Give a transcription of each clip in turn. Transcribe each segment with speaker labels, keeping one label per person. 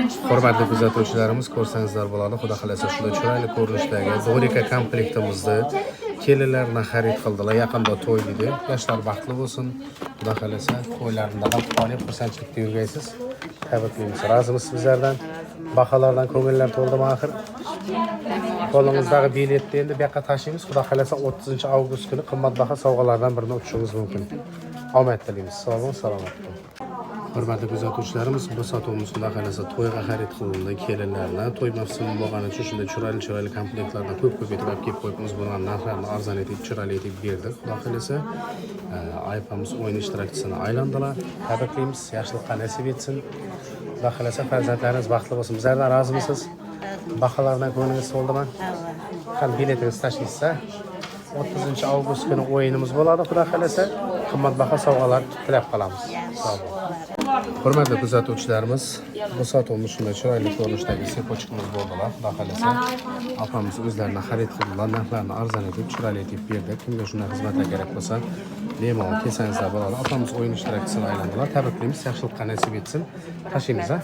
Speaker 1: Hurmatli kuzatuvchilarimiz, ko'rsangizlar bo'ladi. Xudo xolasa shunday chiroyli ko'rinishdagi Dorika komplektimizni kelinlarni xarid qildilar. Yaqinda to'y edi. Yoshlar baxtli bo'lsin. Xudo xolasa to'ylarida ham qonib xursandchilikda yurgaysiz. Tabriklaymiz. Razimiz sizlardan. Baholardan ko'ngillar to'ldimi axir? Qo'limizdagi biletni endi bu yoqqa tashlaymiz. Xudo xolasa 30-avgust kuni qimmatbaho sovg'alardan birini o'tishingiz mumkin. Omad tilaymiz. Sog' bo'ling, salomat bo'ling. Hurmatli kuzatuvchilarimiz, bu sotuvimiz xudo xolasa to'yga xarid qilingan kelinlarni, to'y mavsumi bo'lgani uchun shunday chiroyli komplektlarni ko'p etib olib kelib qo'yibmiz. Buning narxlarini arzon etib, chiroyli etib berdik. Xudo xolasa aypamiz o'yin ishtirokchisini aylandilar. Tabriklaymiz, yaxshilikqa nasib etsin. Xudo xolasa farzandlaringiz baxtli bo'lsin. Bizlardan rozimisiz? Baholardan ko'nglingiz to'ldimi? Qani biletingizni tashlaysiz-a? 30-avgust kuni o'yinimiz bo'ladi. Xudo xolasa qimmatbaho sovg'alar tilab qolamiz. Sog' bo'ling. Hurmatli kuzatuvchilarimiz, bu sotuvimiz shunday chiroyli ko'rinishdagi sepochkamiz bo'ldilar. Xudo xolasa opamiz o'zlarini xarid qildilar, narxlarini arzon etib, chiroyli etib berdi. Kimga shunday xizmatlar kerak bo'lsa, bemalol kelsangizlar bo'ladi. Opamiz o'yin ishtirokchisini aylandilar. Tabriklaymiz, yaxshilikqa nasib etsin. Tashlaymiz a.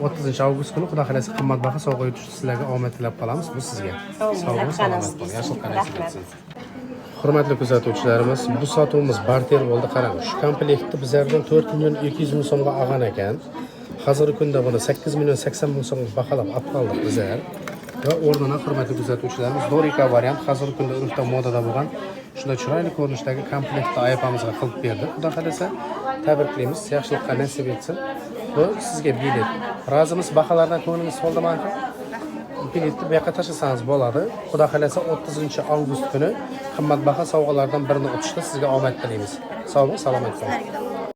Speaker 1: 30-avgust kuni xudo xolasa qimmatbaho sovg'a yutish sizlarga omad tilab qolamiz. Bu sizga. Sog' bo'ling, salomat bo'ling. Yaxshilikqa nasib etsin. Hurmatli kuzatuvchilarimiz, bu sotuvimiz barter bo'ldi. Qarang, shu komplektni bizlardan 4.200.000 so'mga olgan ekan. Hozirgi kunda buni 8.080.000 so'mga baholab olib qoldik bizlar. Va o'rnina hurmatli kuzatuvchilarimiz, Dorika variant hozirgi kunda urfda modada bo'lgan shunday chiroyli ko'rinishdagi komplektni aypamizga qilib berdi. Xudo xolasa tabriklaymiz, yaxshilikqa nasib etsin. Bu sizga bilet. Rozimiz, baholardan ko'nglingiz to'ldimi? Biletni bu yoqqa tashlasangiz bo'ladi. Xudo xolasa 30-avgust kuni qimmatbaho sovg'alardan birini o'tishda sizga omad tilaymiz. Sog' bo'ling, salomat bo'ling.